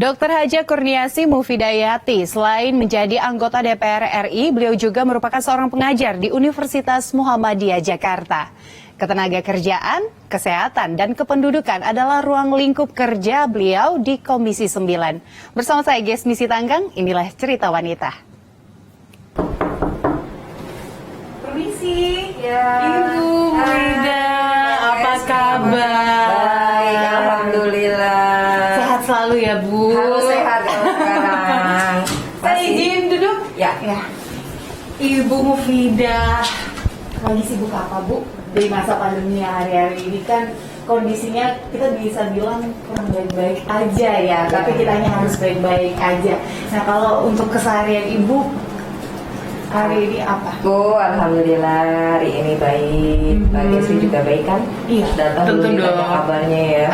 Dr. Haja Kurniasi Mufidayati, selain menjadi anggota DPR RI, beliau juga merupakan seorang pengajar di Universitas Muhammadiyah Jakarta. Ketenaga kerjaan, kesehatan, dan kependudukan adalah ruang lingkup kerja beliau di Komisi 9. Bersama saya Gesmi Sitanggang, inilah cerita wanita. Permisi, Ibu Muida, apa kabar? Baik, alhamdulillah. Sehat selalu ya, Bu. Harus sehat kalau sekarang. Saya izin duduk. Ya. Ibu Mufida, lagi sibuk apa, Bu? Di masa pandemi hari-hari ini kan kondisinya kita bisa bilang kurang baik-baik aja ya, tapi kitanya harus baik-baik aja. Nah, kalau untuk keseharian Ibu hari ini apa? Bu, alhamdulillah hari ini baik. Mbak Gesmi juga baik kan? Iya, Datang tentu dulu dong. tanya kabarnya ya.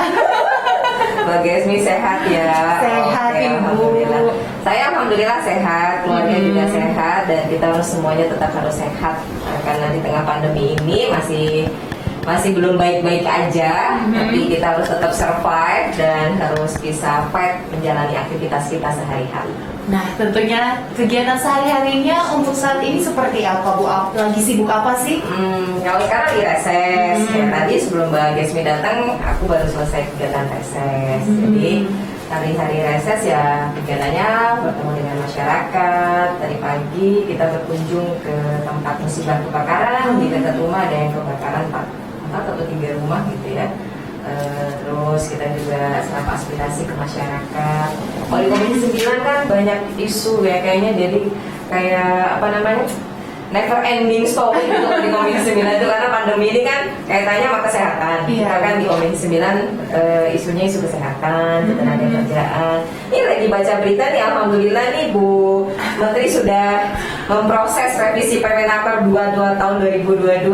Mbak Gesmi sehat ya? Sehat, Oke, Ibu. alhamdulillah. Saya alhamdulillah sehat, keluarga juga sehat, dan kita semuanya tetap harus sehat. Nah, karena di tengah pandemi ini masih belum baik-baik aja, tapi kita harus tetap survive dan harus bisa fight menjalani aktivitas kita sehari-hari. Nah, tentunya kegiatan sehari-harinya untuk saat ini seperti apa, Bu? Lagi sibuk apa sih? Kalau sekarang di reses, ya, tadi sebelum Mbak Gesmi datang, aku baru selesai kegiatan reses. Jadi hari-hari reses ya kegiatannya bertemu dengan masyarakat. Tadi pagi kita berkunjung ke tempat musibah kebakaran di dekat rumah, ada yang kebakaran 4 atau 3 rumah gitu ya. Terus kita juga serap aspirasi ke masyarakat. Kalau di Komisi 9 kan banyak isu ya, kayaknya jadi kayak apa namanya, never ending story gitu di Komisi 9 itu, karena pandemi ini kan kaitannya sama kesehatan. Kita kan di Komisi 9 isunya isu kesehatan, ketenaga kerjaan. Ini lagi baca berita nih, alhamdulillah nih Bu Menteri sudah memproses revisi Permenaker 22 tahun 2022.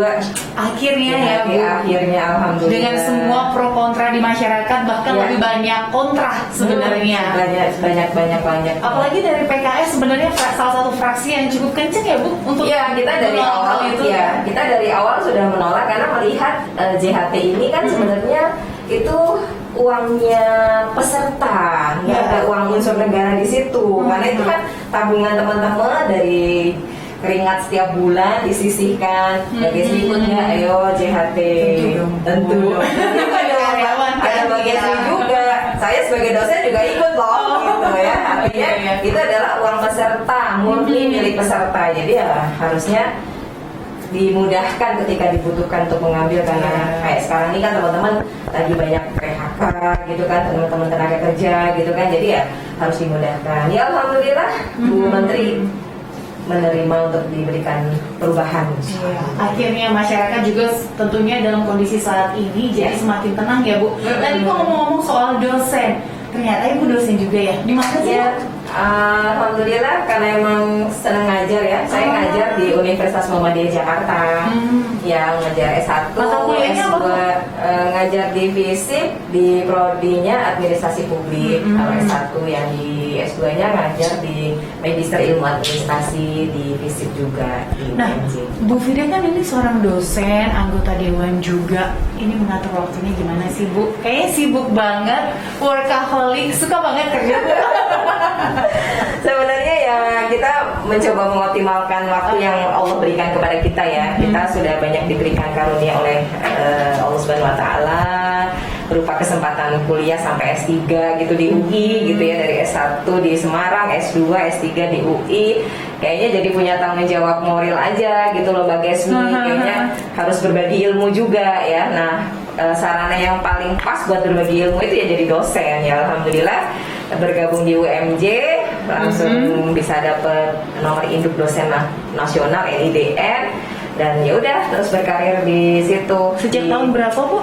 Akhirnya ya, Bu. Akhirnya alhamdulillah. Dengan semua pro kontra di masyarakat, bahkan Ya. lebih banyak kontra sebenarnya. Banyak. Apalagi dari PKS sebenarnya salah satu fraksi yang cukup kenceng ya, Bu, untuk Ya, kita dari menolak awal hal itu. kita dari awal sudah menolak karena melihat JHT ini kan sebenarnya itu uangnya peserta, nggak ada uang unsur negara di situ. Karena itu kan tabungan teman-teman dari keringat setiap bulan disisihkan. Bagi ikut nggak? Ayo JHT. Tentu. Ada Karyawan kan, bagi ya. juga. Saya sebagai dosen juga ikut loh, gitu ya. Artinya itu adalah uang peserta, murni milik peserta. Jadi ya harusnya dimudahkan ketika dibutuhkan untuk mengambil, karena kayak sekarang ini kan teman-teman lagi banyak PHK gitu kan, teman-teman tenaga kerja gitu kan, jadi ya harus dimudahkan. Ya alhamdulillah Bu Menteri menerima untuk diberikan perubahan. Akhirnya masyarakat juga tentunya dalam kondisi saat ini jadi semakin tenang ya, Bu. Tadi kok ngomong-ngomong soal dosen, ternyata Ibu dosen juga ya? Di mana sih? Ya, alhamdulillah karena emang senang ngajar ya. Saya ngajar di Universitas Muhammadiyah Jakarta. Yang ngajar S1, Mata kuliahnya S2, apa? ngajar di FISIP, di prodinya Administrasi Publik. Kalau S1, yang di S2-nya ngajar di Magister Ilmu Administrasi di FISIP juga di Nah, UNJ. Bu Fida kan ini seorang dosen, anggota dewan juga. Ini mengatur waktunya gimana sih, Bu? Kayaknya sibuk banget, workaholic, suka banget kerja, Bu. Sebenarnya ya kita mencoba mengoptimalkan waktu yang Allah berikan kepada kita ya. Kita sudah banyak diberikan karunia oleh Allah Subhanahu Wa Taala berupa kesempatan kuliah sampai S3 gitu di UI gitu ya, dari S1 di Semarang, S2, S3 di UI. Kayaknya jadi punya tanggung jawab moral aja gitu loh Mbak Gesmi. Kayaknya harus berbagi ilmu juga ya. Nah, sarana yang paling pas buat berbagi ilmu itu ya jadi dosen ya. Alhamdulillah bergabung di UMJ langsung bisa dapet nomor induk dosen nasional NIDN, dan ya udah terus berkarir di situ. Sejak tahun berapa, Bu?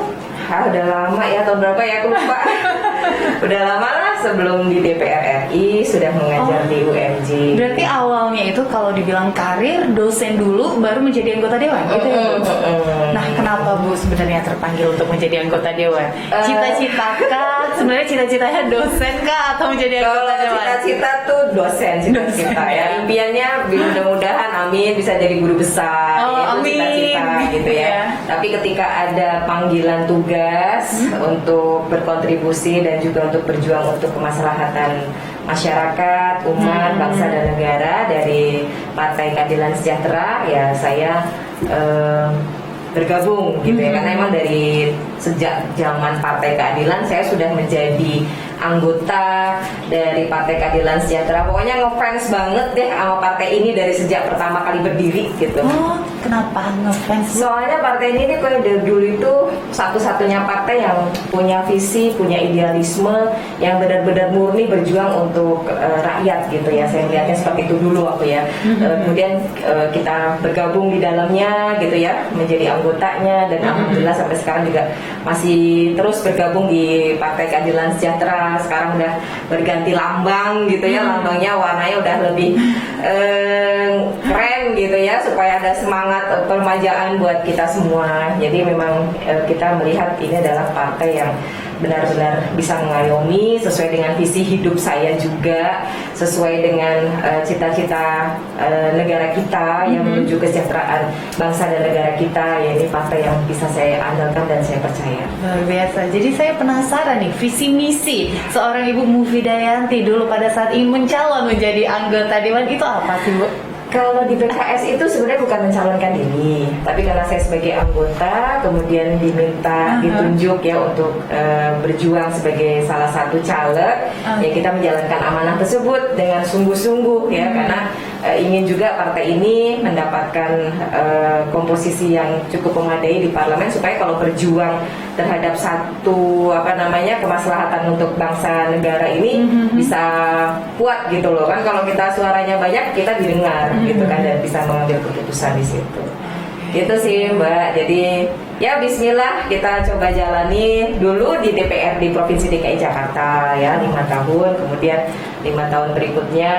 Udah lama ya, tahun berapa ya aku lupa. Udah lama lah, sebelum di DPR RI sudah mengajar di UMJ. Berarti awalnya itu kalau dibilang karir, dosen dulu baru menjadi anggota dewan gitu ya, Bu? Nah, kenapa Bu sebenarnya terpanggil untuk menjadi anggota dewan? Cita-citakah? Sebenarnya cita-citanya dosen kah atau menjadi anggota Kalau dewan? cita-cita tuh dosen, cita-cita ya. Impiannya mudah-mudahan amin bisa jadi guru besar. Itu Amin. cita-cita gitu ya. Tapi ketika ada panggilan tugas untuk berkontribusi dan juga untuk berjuang untuk untuk kemaslahatan masyarakat, umat, bangsa dan negara dari Partai Keadilan Sejahtera, ya saya bergabung gitu ya, karena emang dari sejak zaman Partai Keadilan saya sudah menjadi anggota dari Partai Keadilan Sejahtera. Pokoknya ngefans banget deh sama partai ini dari sejak pertama kali berdiri gitu. Oh, kenapa ngefans? Soalnya partai ini kayak dari dulu itu satu-satunya partai yang punya visi, punya idealisme, yang benar-benar murni berjuang untuk rakyat gitu ya. Saya melihatnya seperti itu dulu waktu ya. Kemudian kita bergabung di dalamnya gitu ya, menjadi anggotanya, dan alhamdulillah sampai sekarang juga masih terus bergabung di Partai Keadilan Sejahtera. Sekarang udah berganti lambang gitu ya, lambangnya warnanya udah lebih keren gitu ya, supaya ada semangat permajaan buat kita semua. Jadi memang kita melihat ini adalah partai yang benar-benar bisa mengayomi sesuai dengan visi hidup saya juga, sesuai dengan cita-cita negara kita yang menuju kesejahteraan bangsa dan negara kita. Ya, ini partai yang bisa saya andalkan dan saya percaya. Luar biasa. Jadi saya penasaran nih, visi misi seorang Ibu Mufidayanti dulu pada saat ingin mencalon menjadi anggota dewan itu apa sih, Bu? Kalau di PKS itu sebenarnya bukan mencalonkan diri, tapi karena saya sebagai anggota kemudian diminta ditunjuk ya untuk berjuang sebagai salah satu caleg, ya kita menjalankan amanah tersebut dengan sungguh-sungguh ya, karena ingin juga partai ini mendapatkan komposisi yang cukup memadai di parlemen, supaya kalau berjuang terhadap satu kemaslahatan untuk bangsa negara ini bisa kuat gitu loh kan. Kalau kita suaranya banyak, kita didengar gitu kan, dan bisa mengambil keputusan di situ. Gitu sih Mbak. Jadi ya bismillah, kita coba jalani dulu di DPRD Provinsi DKI Jakarta ya 5 tahun, kemudian 5 tahun berikutnya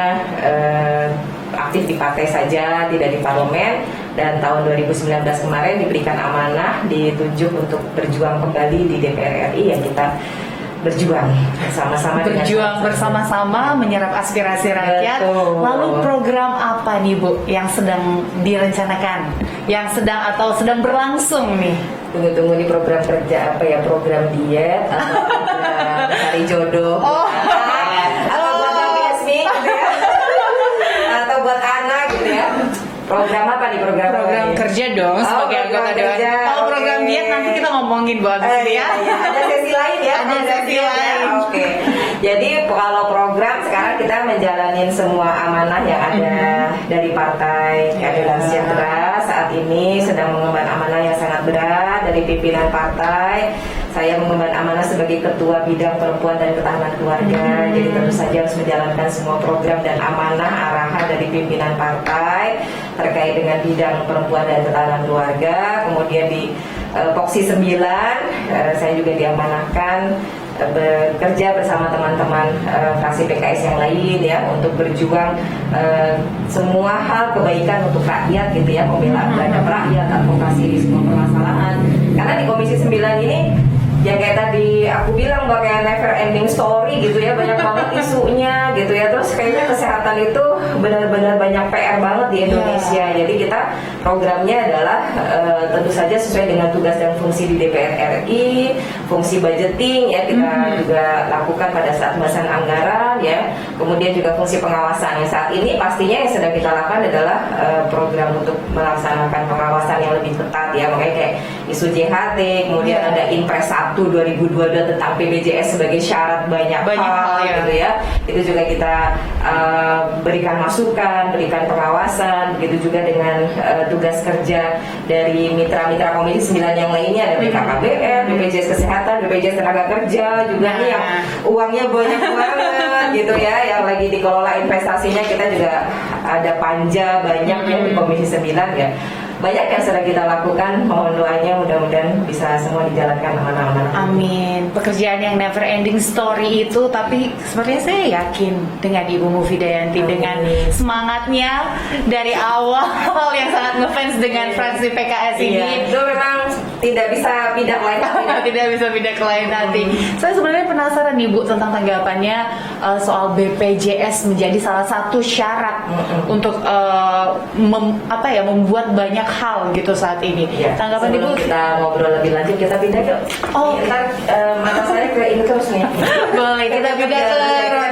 aktif di partai saja, tidak di parlemen, dan tahun 2019 kemarin diberikan amanah, ditunjuk untuk berjuang kembali di DPR RI, yang kita berjuang bersama-sama, bersama-sama menyerap aspirasi rakyat. Betul. Lalu program apa nih Bu yang sedang direncanakan, yang sedang berlangsung nih? Tunggu-tunggu nih, program kerja apa ya, program diet atau program cari jodoh. Atau buat Bang Yasmi gitu ya. Atau buat anak gitu ya. Program apa nih, program kerja dong sebagai anggota dewan. Kalau program diet nanti kita ngomongin buat ya. Iya. Ada sesi lain ya. Ada sesi lain. Oke. Jadi kalau program sekarang kita menjalanin semua amanah yang ada dari Partai Keadilan Sejahtera. Saat ini sedang mengemban amanah yang sangat berat dari pimpinan partai. Saya mengemban amanah sebagai Ketua Bidang Perempuan dan Ketahanan Keluarga. Jadi tentu saja harus menjalankan semua program dan amanah arahan dari pimpinan partai terkait dengan bidang perempuan dan ketahanan keluarga. Kemudian di Poksi 9 saya juga diamanahkan bekerja bersama teman-teman fraksi PKS yang lain ya, untuk berjuang semua hal kebaikan untuk rakyat gitu ya, pembelaan terhadap rakyat, advokasi di semua permasalahan. Karena di Komisi 9 ini ya kayak tadi aku bilang, kayak never ending story gitu ya, banyak banget isunya gitu ya. Terus kayaknya kesehatan itu benar-benar banyak PR banget di Indonesia. Jadi kita programnya adalah tentu saja sesuai dengan tugas dan fungsi di DPR RI, fungsi budgeting ya kita juga lakukan pada saat pembahasan anggaran ya. Kemudian juga fungsi pengawasan yang saat ini pastinya yang sedang kita lakukan adalah program untuk melaksanakan pengawasan yang lebih ketat ya. Makanya kayak isu JHT, kemudian ada Impres 1 2022 tentang PBJS sebagai syarat banyak hal ya. gitu ya. Itu juga kita berikan masukan, berikan pengawasan. Begitu juga dengan tugas kerja dari mitra-mitra Komisi 9 yang lainnya, ada BKKBN, BPJS Kesehatan, BPJS Tenaga Kerja juga nih yang uangnya banyak banget gitu ya, yang lagi dikelola investasinya. Kita juga ada panja banyak ya di Komisi 9 ya. Banyak yang sedang kita lakukan, mohon doanya mudah-mudahan bisa semua dijalankan amanah-amanah. Amin. Pekerjaan yang never ending story itu, tapi sebenarnya saya yakin dengan Ibu Mufidayanti dengan semangatnya dari awal yang sangat ngefans dengan fraksi PKS ini. Itu memang tidak bisa pindah ke lain hati. Tidak bisa pindah ke lain hati. Saya sebenarnya penasaran nih Bu tentang tanggapannya soal BPJS menjadi salah satu syarat untuk membuat banyak hal gitu saat ini. Ya, Tanggapan Ibu? kita ngobrol lebih lanjut, kita pindah yuk. Oh. Ntar mata saya ke ini terus nih. Boleh, kita pindah ke ruang